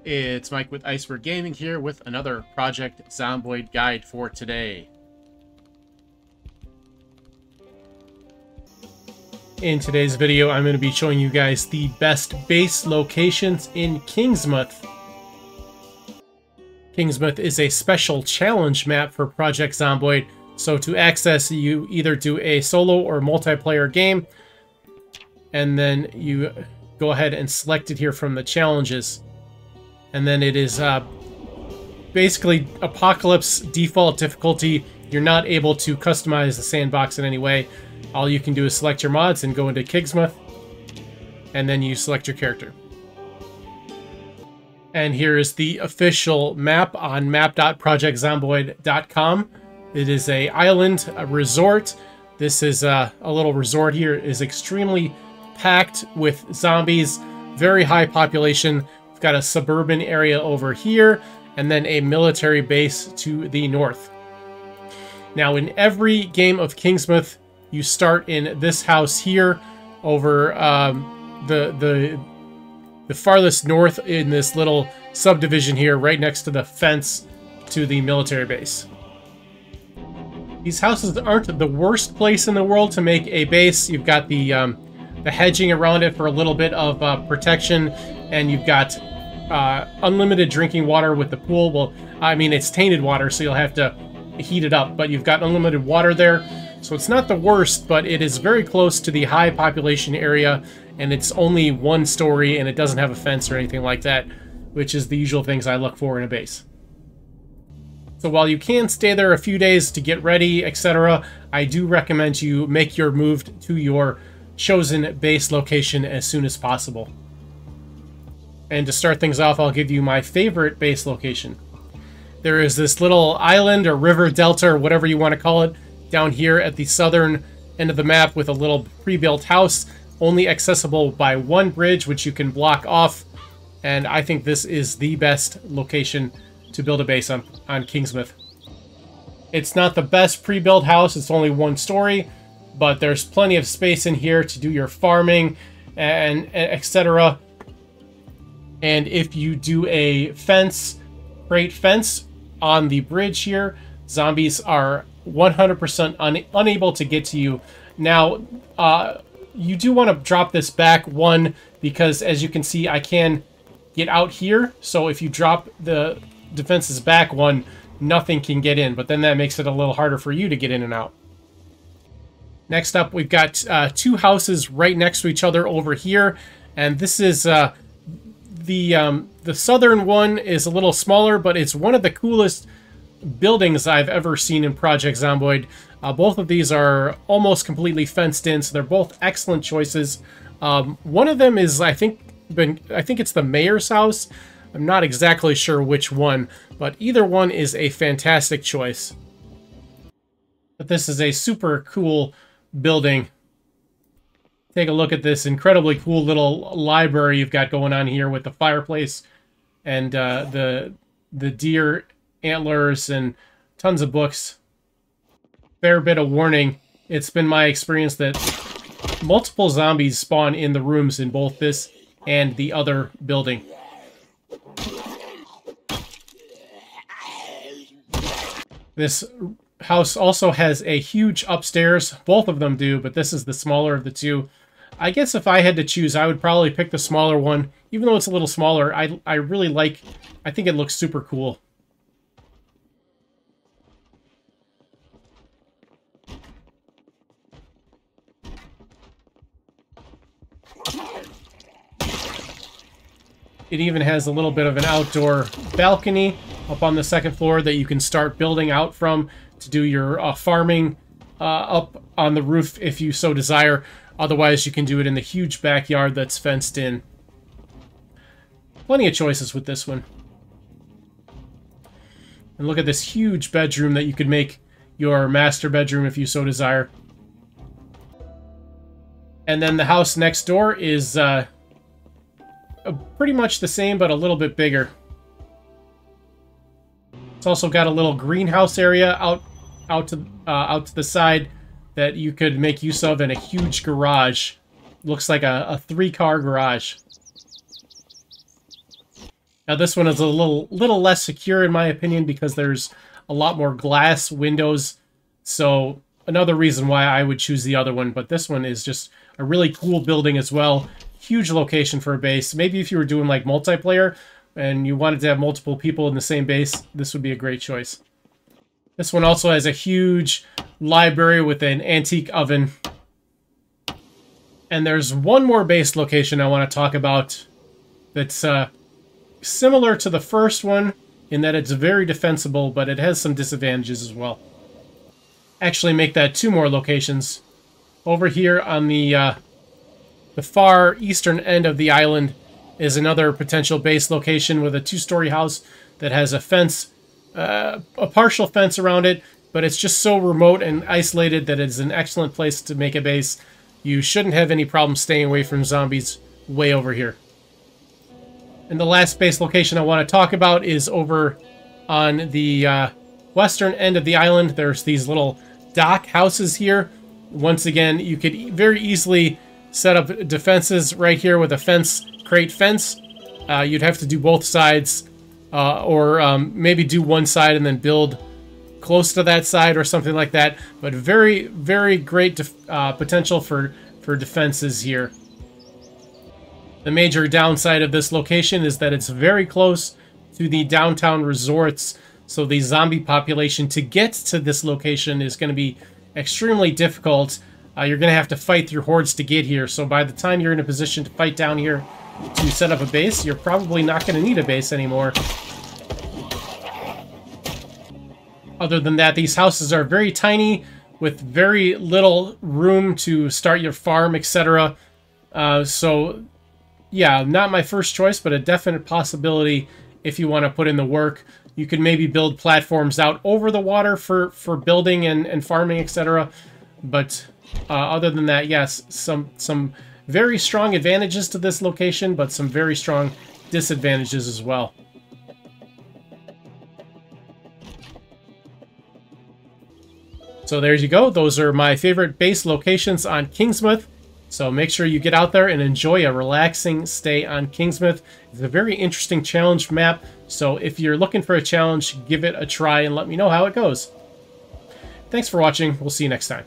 It's Mike with Iceberg Gaming here with another Project Zomboid guide for today. In today's video, I'm going to be showing you guys the best base locations in Kingsmouth. Kingsmouth is a special challenge map for Project Zomboid, so to access, you either do a solo or multiplayer game, and then you go ahead and select it here from the challenges. And then it is basically Apocalypse default difficulty. You're not able to customize the sandbox in any way. All you can do is select your mods and go into Kingsmouth, and then you select your character. And here is the official map on map.projectzomboid.com. It is a island, a resort. This is a little resort here. It is extremely packed with zombies, very high population. We've got a suburban area over here, and then a military base to the north. Now, in every game of Kingsmouth, you start in this house here, over the farthest north in this little subdivision here, right next to the fence to the military base. These houses aren't the worst place in the world to make a base. You've got the hedging around it for a little bit of protection, and you've got unlimited drinking water with the pool. Well, I mean, it's tainted water, so you'll have to heat it up, but you've got unlimited water there. So it's not the worst, but it is very close to the high population area, and it's only one story, and it doesn't have a fence or anything like that, which is the usual things I look for in a base. So while you can stay there a few days to get ready, etc., I do recommend you make your move to your chosen base location as soon as possible. And to start things off, I'll give you my favorite base location. There is this little island or river delta or whatever you want to call it down here at the southern end of the map with a little pre-built house, only accessible by one bridge, which you can block off. And I think this is the best location to build a base on Kingsmouth. It's not the best pre-built house, it's only one story, but there's plenty of space in here to do your farming and etc. And if you do a fence, great fence on the bridge here, zombies are 100% unable to get to you. Now, you do want to drop this back one, because as you can see, I can get out here. So if you drop the defenses back one, nothing can get in, but then that makes it a little harder for you to get in and out. Next up, we've got two houses right next to each other over here, and this is the southern one is a little smaller, but it's one of the coolest buildings I've ever seen in Project Zomboid. Both of these are almost completely fenced in, so they're both excellent choices. One of them is, I think it's the mayor's house. I'm not exactly sure which one, but either one is a fantastic choice. But this is a super cool building. Take a look at this incredibly cool little library you've got going on here with the fireplace and the deer antlers and tons of books. Fair bit of warning. It's been my experience that multiple zombies spawn in the rooms in both this and the other building. This house also has a huge upstairs. Both of them do, but this is the smaller of the two. I guess if I had to choose, I would probably pick the smaller one. Even though it's a little smaller, I really like... I think it looks super cool. It even has a little bit of an outdoor balcony up on the second floor that you can start building out from to do your farming up on the roof if you so desire. Otherwise, you can do it in the huge backyard that's fenced in. Plenty of choices with this one. And look at this huge bedroom that you could make your master bedroom if you so desire. And then the house next door is pretty much the same, but a little bit bigger. It's also got a little greenhouse area out to the side that you could make use of, in a huge garage. Looks like a 3-car garage. Now this one is a little less secure in my opinion because there's a lot more glass windows. So another reason why I would choose the other one, but this one is just a really cool building as well. Huge location for a base. Maybe if you were doing like multiplayer and you wanted to have multiple people in the same base, this would be a great choice. This one also has a huge library with an antique oven. And there's one more base location I want to talk about that's similar to the first one in that it's very defensible, but it has some disadvantages as well. Actually make that 2 more locations. Over here on the far eastern end of the island is another potential base location with a 2-story house that has a fence, a partial fence around it, but it's just so remote and isolated that it's an excellent place to make a base. You shouldn't have any problem staying away from zombies way over here. And the last base location I want to talk about is over on the western end of the island. There's these little dock houses here. Once again, you could very easily set up defenses right here with a fence, crate fence. You'd have to do both sides, or maybe do one side and then build close to that side or something like that. But very, very great potential for defenses here. The major downside of this location is that it's very close to the downtown resorts, so the zombie population to get to this location is going to be extremely difficult. You're going to have to fight through hordes to get here, so by the time you're in a position to fight down here to set up a base, you're probably not going to need a base anymore. Other than that, these houses are very tiny with very little room to start your farm, etc. So yeah, not my first choice, but a definite possibility if you want to put in the work. You could maybe build platforms out over the water for building and farming, etc. But other than that, yes, some very strong advantages to this location, but some very strong disadvantages as well. So there you go. Those are my favorite base locations on Kingsmouth. So make sure you get out there and enjoy a relaxing stay on Kingsmouth. It's a very interesting challenge map. So if you're looking for a challenge, give it a try and let me know how it goes. Thanks for watching. We'll see you next time.